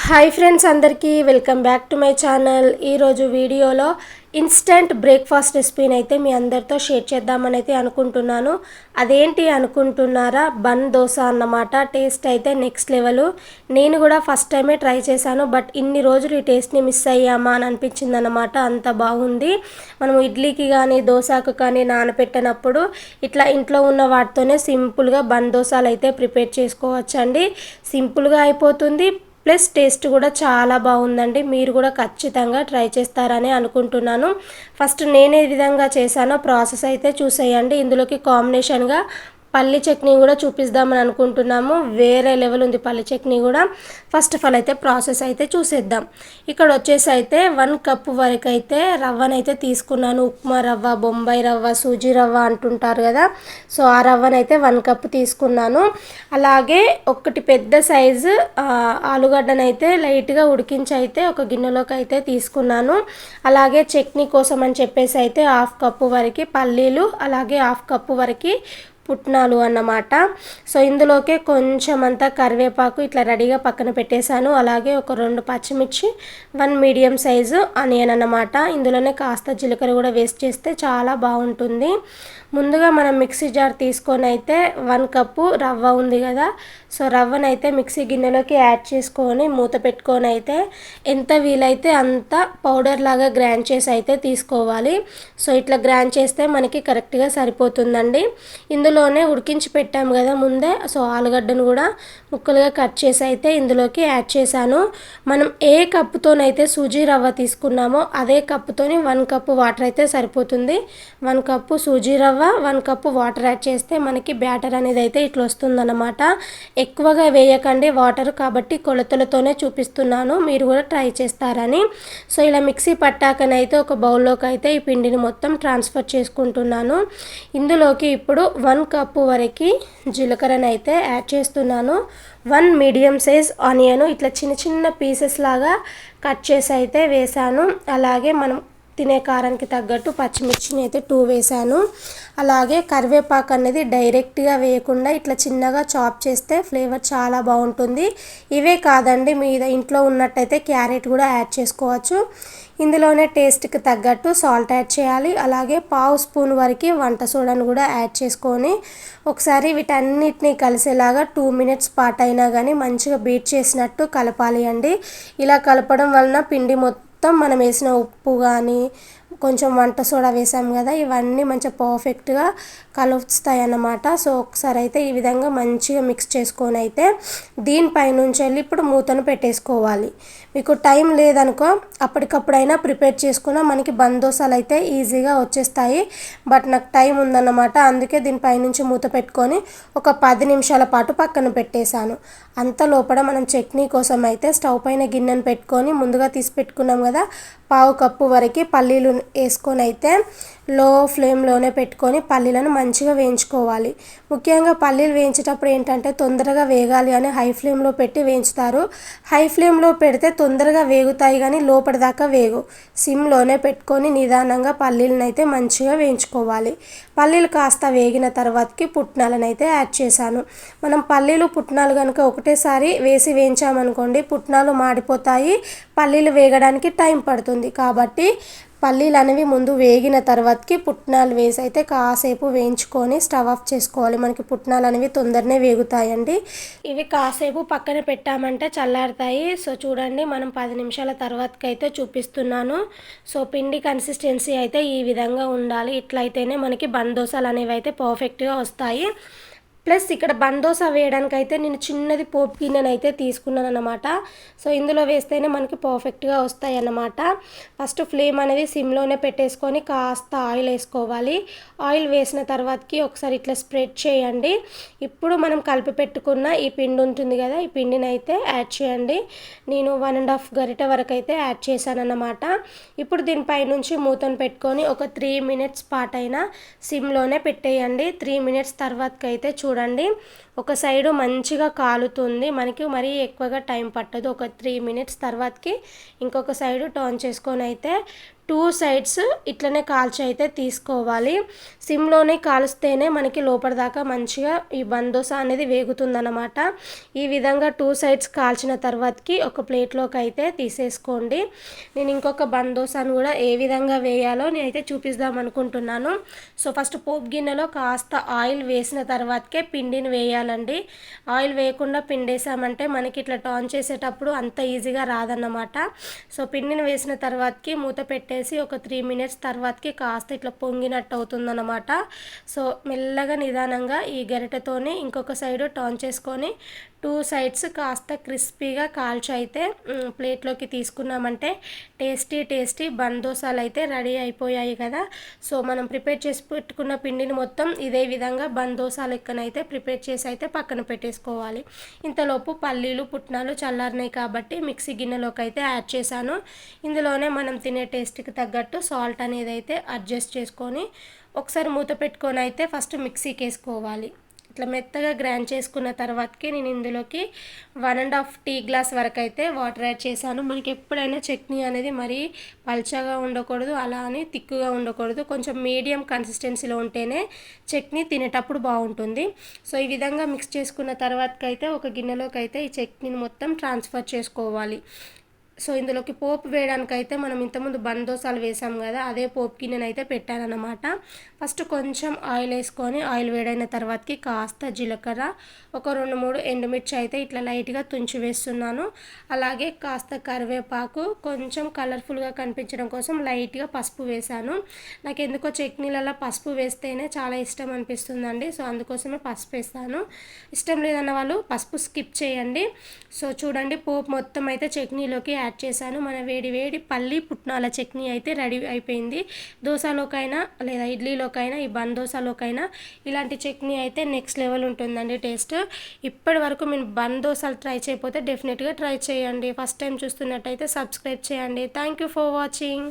Hi friends, అందరికీ welcome back to my channel. ఈరోజు వీడియోలో ఇన్స్టెంట్ బ్రేక్ఫాస్ట్ రెసిపీని అయితే మీ అందరితో షేర్ చేద్దామని అయితే అనుకుంటున్నాను. అదేంటి అనుకుంటున్నారా? బన్ దోశ అన్నమాట. టేస్ట్ అయితే నెక్స్ట్ లెవెల్. నేను కూడా ఫస్ట్ టైమే ట్రై చేశాను, బట్ ఇన్ని రోజులు ఈ టేస్ట్ని మిస్ అయ్యామా అని అనిపించింది అన్నమాట. అంత బాగుంది. మనం ఇడ్లీకి కానీ దోశకు కానీ నానపెట్టినప్పుడు ఇట్లా ఇంట్లో ఉన్న వాటితోనే సింపుల్గా బన్ దోశలు అయితే ప్రిపేర్ చేసుకోవచ్చండి. సింపుల్గా అయిపోతుంది, ప్లస్ టేస్ట్ కూడా చాలా బాగుందండి. మీరు కూడా ఖచ్చితంగా ట్రై చేస్తారని అనుకుంటున్నాను. ఫస్ట్ నేను ఏ విధంగా చేశానో ప్రాసెస్ అయితే చూసేయండి. ఇందులోకి కాంబినేషన్గా పల్లి చట్నీ కూడా చూపిద్దామని అనుకుంటున్నాము. వేరే లెవెల్ ఉంది పల్లి చట్నీ కూడా. ఫస్ట్ ఆఫ్ ఆల్ అయితే ప్రాసెస్ అయితే చూసేద్దాం. ఇక్కడ వచ్చేసి అయితే 1 కప్పు వరకు అయితే రవ్వనైతే తీసుకున్నాను. ఉప్మా రవ్వ, బొంబాయి రవ్వ, సూజీ రవ్వ అంటుంటారు కదా, సో ఆ రవ్వనైతే 1 కప్పు తీసుకున్నాను. అలాగే ఒకటి పెద్ద సైజు ఆలుగడ్డనైతే లైట్గా ఉడికించి అయితే ఒక గిన్నెలోకి అయితే తీసుకున్నాను. అలాగే చట్నీ కోసం అని చెప్పేసి అయితే 1/2 కప్పు వరకు పల్లీలు, అలాగే 1/2 కప్పు వరకు పుట్నాలు అన్నమాట. సో ఇందులోకే కొంచెం అంతా కరివేపాకు ఇట్లా రెడీగా పక్కన పెట్టేశాను. అలాగే ఒక 2 పచ్చిమిర్చి, 1 మీడియం సైజు ఆనియన్ అన్నమాట. ఇందులోనే కాస్త జీలకర్ర కూడా వేస్ట్ చేస్తే చాలా బాగుంటుంది. ముందుగా మనం మిక్సీ జార్ తీసుకొని అయితే 1 కప్పు రవ్వ ఉంది కదా, సో రవ్వనైతే మిక్సీ గిన్నెలోకి యాడ్ చేసుకొని మూత పెట్టుకొని అయితే ఎంత వీలైతే అంత పౌడర్ లాగా గ్రైండ్ చేసి అయితే తీసుకోవాలి. సో ఇట్లా గ్రైండ్ చేస్తే మనకి కరెక్ట్గా సరిపోతుందండి. ఇందులోనే ఉడికించి పెట్టాము కదా ముందే, సో ఆలుగడ్డను కూడా ముక్కలుగా కట్ చేసి అయితే ఇందులోకి యాడ్ చేశాను. మనం ఏ కప్పుతోనైతే సూజీ రవ్వ తీసుకున్నామో అదే కప్పుతోని 1 కప్పు వాటర్ అయితే సరిపోతుంది. 1 కప్పు సూజీ రవ్వ, 1 కప్పు వాటర్ యాడ్ చేస్తే మనకి బ్యాటర్ అనేది అయితే ఇట్లా వస్తుందన్నమాట. ఎక్కువగా వేయకండి వాటర్, కాబట్టి కొలతలతోనే చూపిస్తున్నాను, మీరు కూడా ట్రై చేస్తారని. సో ఇలా మిక్సీ పట్టాకనైతే ఒక బౌల్లోకి అయితే ఈ పిండిని మొత్తం ట్రాన్స్ఫర్ చేసుకుంటున్నాను. ఇందులోకి ఇప్పుడు 1 కప్పు వరకు జీలకర్రను అయితే యాడ్ చేస్తున్నాను. 1 మీడియం సైజ్ ఆనియన్ ఇట్లా చిన్న చిన్న పీసెస్ లాగా కట్ చేసి అయితే వేసాను. అలాగే మనం తినే కారానికి తగ్గట్టు పచ్చిమిర్చిని అయితే 2 వేసాను. అలాగే కరివేపాకు అనేది డైరెక్ట్గా వేయకుండా ఇట్లా చిన్నగా చాప్ చేస్తే ఫ్లేవర్ చాలా బాగుంటుంది. ఇవే కాదండి, మీ ఇంట్లో ఉన్నట్టయితే క్యారెట్ కూడా యాడ్ చేసుకోవచ్చు. ఇందులోనే టేస్ట్కి తగ్గట్టు సాల్ట్ యాడ్ చేయాలి. అలాగే 1/2 స్పూన్ వరకు వంట సోడాను కూడా యాడ్ చేసుకొని ఒకసారి వీటన్నిటిని కలిసేలాగా 2 మినిట్స్ పాటు అయినా కానీ మంచిగా బీట్ చేసినట్టు కలపాలి అండి. ఇలా కలపడం వలన పిండి మొత్తం మనం వేసిన ఉప్పు కానీ కొంచెం వంట సోడా వేసాం కదా, ఇవన్నీ మంచిగా పర్ఫెక్ట్గా కలుస్తాయి అన్నమాట. సో ఒకసారి అయితే ఈ విధంగా మంచిగా మిక్స్ చేసుకొని అయితే దీనిపై నుంచి వెళ్ళి ఇప్పుడు మూతను పెట్టేసుకోవాలి. మీకు టైం లేదనుకో అప్పటికప్పుడైనా ప్రిపేర్ చేసుకున్నా మనకి బన్ దోశలు అయితే ఈజీగా వచ్చేస్తాయి. బట్ నాకు టైం ఉందన్నమాట, అందుకే దీనిపై నుంచి మూత పెట్టుకొని ఒక 10 నిమిషాల పాటు పక్కన పెట్టేశాను. అంత లోపల మనం చట్నీ కోసం అయితే స్టవ్ పైన గిన్నెను పెట్టుకొని ముందుగా తీసి పెట్టుకున్నాం కదా 1/2 కప్పు వరకు పల్లీలు వేసుకొని అయితే లో ఫ్లేమ్లోనే పెట్టుకొని పల్లీలను మంచిగా వేయించుకోవాలి. ముఖ్యంగా పల్లీలు వేయించేటప్పుడు ఏంటంటే తొందరగా వేగాలి అని హై ఫ్లేమ్లో పెట్టి వేయించుతారు. హై ఫ్లేమ్లో పెడితే తొందరగా వేగుతాయి కానీ లోపటిదాకా వేగు. సిమ్లోనే పెట్టుకొని నిదానంగా పల్లీలను అయితే మంచిగా వేయించుకోవాలి. పల్లీలు కాస్త వేగిన తర్వాతకి పుట్నాలను అయితే యాడ్ చేశాను. మనం పల్లీలు పుట్నాలు కనుక ఒకటేసారి వేసి వేయించామనుకోండి పుట్నాలు మాడిపోతాయి, పల్లీలు వేగడానికి టైం పడుతుంది. కాబట్టి పల్లీలు అనేవి ముందు వేగిన తర్వాతకి పుట్నాలు వేసి అయితే కాసేపు వేయించుకొని స్టవ్ ఆఫ్ చేసుకోవాలి. మనకి పుట్నాలు అనేవి తొందరనే వేగుతాయండి. ఇవి కాసేపు పక్కన పెట్టామంటే చల్లారుతాయి. సో చూడండి, మనం 10 నిమిషాల తర్వాతకి అయితే చూపిస్తున్నాను. సో పిండి కన్సిస్టెన్సీ అయితే ఈ విధంగా ఉండాలి. ఇట్లయితేనే మనకి బన్ దోశలు అనేవి అయితే పర్ఫెక్ట్గా వస్తాయి. ప్లస్ ఇక్కడ బన్ దోశ వేయడానికి అయితే నేను చిన్నది పోపు గిన్నెను అయితే తీసుకున్నాను అన్నమాట. సో ఇందులో వేస్తేనే మనకి పర్ఫెక్ట్గా వస్తాయి అన్నమాట. ఫస్ట్ ఫ్లేమ్ అనేది సిమ్లోనే పెట్టేసుకొని కాస్త ఆయిల్ వేసుకోవాలి. ఆయిల్ వేసిన తర్వాతకి ఒకసారి ఇట్లా స్ప్రెడ్ చేయండి. ఇప్పుడు మనం కలిపి పెట్టుకున్న ఈ పిండి ఉంటుంది కదా, ఈ పిండిని అయితే యాడ్ చేయండి. నేను 1.5 గరిట వరకు అయితే యాడ్ చేశాను అన్నమాట. ఇప్పుడు దీనిపై నుంచి మూతను పెట్టుకొని ఒక 3 మినిట్స్ పాటైనా సిమ్లోనే పెట్టేయండి. 3 మినిట్స్ తర్వాతకి అయితే చూడండి ఒక సైడు మంచిగా కాలుతుంది. మనకి మరీ ఎక్కువగా టైం పట్టదు. ఒక 3 మినిట్స్ తర్వాతకి ఇంకొక సైడు టర్న్ చేసుకొని అయితే 2 సైడ్స్ ఇట్లనే కాల్చి అయితే తీసుకోవాలి. సిమ్లోనే కాలుస్తేనే మనకి లోపల దాకా మంచిగా ఈ బన్ దోస అనేది వేగుతుందన్నమాట. ఈ విధంగా 2 సైడ్స్ కాల్చిన తర్వాతకి ఒక ప్లేట్లోకి అయితే తీసేసుకోండి. నేను ఇంకొక బన్ దోసను కూడా ఏ విధంగా వేయాలో నేనైతే చూపిద్దాం అనుకుంటున్నాను. సో ఫస్ట్ పోపు గిన్నెలో కాస్త ఆయిల్ వేసిన తర్వాతకే పిండిని వేయాలండి. ఆయిల్ వేయకుండా పిండేసామంటే మనకి ఇట్లా టర్న్ చేసేటప్పుడు అంత ఈజీగా రాదన్నమాట. సో పిండిని వేసిన తర్వాతకి మూత పెట్టేసి ఒక 3 మినిట్స్ తర్వాతకి కాస్త ఇట్లా పొంగినట్టు అవుతుందన్నమాట. సో మెల్లగా నిదానంగా ఈ గరిటెతోని ఇంకొక సైడు టర్న్ చేసుకొని 2 సైడ్స్ కాస్త క్రిస్పీగా కాల్చి అయితే ప్లేట్లోకి తీసుకున్నామంటే టేస్టీ బన్ దోసలు అయితే రెడీ అయిపోయాయి కదా. సో మనం ప్రిపేర్ చేసి పెట్టుకున్న పిండిని మొత్తం ఇదే విధంగా బన్ దోస లెక్కనైతే ప్రిపేర్ చేసి అయితే పక్కన పెట్టేసుకోవాలి. ఇంతలోపు పల్లీలు పుట్నాలు చల్లారినాయి కాబట్టి మిక్సీ గిన్నెలోకి అయితే యాడ్ చేశాను. ఇందులోనే మనం తినే టేస్ట్కి తగ్గట్టు సాల్ట్ అనేది అయితే అడ్జస్ట్ చేసుకొని ఒకసారి మూత పెట్టుకొని అయితే ఫస్ట్ మిక్సీకి వేసుకోవాలి. ఇట్లా మెత్తగా గ్రైండ్ చేసుకున్న తర్వాతకి నేను ఇందులోకి 1.5 టీ గ్లాస్ వరకు అయితే వాటర్ యాడ్ చేశాను. మనకి ఎప్పుడైనా చట్నీ అనేది మరీ పల్చగా ఉండకూడదు, అలా అని తిక్కుగా ఉండకూడదు. కొంచెం మీడియం కన్సిస్టెన్సీలో ఉంటేనే చట్నీ తినేటప్పుడు బాగుంటుంది. సో ఈ విధంగా మిక్స్ చేసుకున్న తర్వాతకి అయితే ఒక గిన్నెలోకి అయితే ఈ చట్నీని మొత్తం ట్రాన్స్ఫర్ చేసుకోవాలి. సో ఇందులోకి పోపు వేయడానికైతే మనం ఇంతకుముందు బన్ దోసలు వేసాం కదా, అదే పోపు గిన్నెనైతే పెట్టానన్నమాట. ఫస్ట్ కొంచెం ఆయిల్ వేసుకొని ఆయిల్ వేడైన తర్వాతకి కాస్త జీలకర్ర, ఒక 2-3 ఎండుమిర్చి అయితే ఇట్లా లైట్గా తుంచి వేస్తున్నాను. అలాగే కాస్త కరివేపాకు, కొంచెం కలర్ఫుల్గా కనిపించడం కోసం లైట్గా పసుపు వేశాను. నాకు ఎందుకో చట్నీలలో పసుపు వేస్తేనే చాలా ఇష్టం అనిపిస్తుందండి. సో అందుకోసమే పసుపు వేస్తాను. ఇష్టం లేదన్న వాళ్ళు పసుపు స్కిప్ చేయండి. సో చూడండి, పోపు మొత్తం అయితే చట్నీలోకి యాడ్ చేశాను. మన వేడి పల్లి పుట్నాల చట్నీ అయితే రెడీ అయిపోయింది. దోశలోకైనా లేదా ఇడ్లీలోకైనా, ఈ బన్ దోశలోకైనా ఇలాంటి చట్నీ అయితే నెక్స్ట్ లెవెల్ ఉంటుందండి టేస్ట్. ఇప్పటి వరకు మీరు బన్ దోశలు ట్రై చేయకపోతే డెఫినెట్గా ట్రై చేయండి. ఫస్ట్ టైం చూస్తున్నట్టయితే సబ్స్క్రైబ్ చేయండి. Thank you for watching.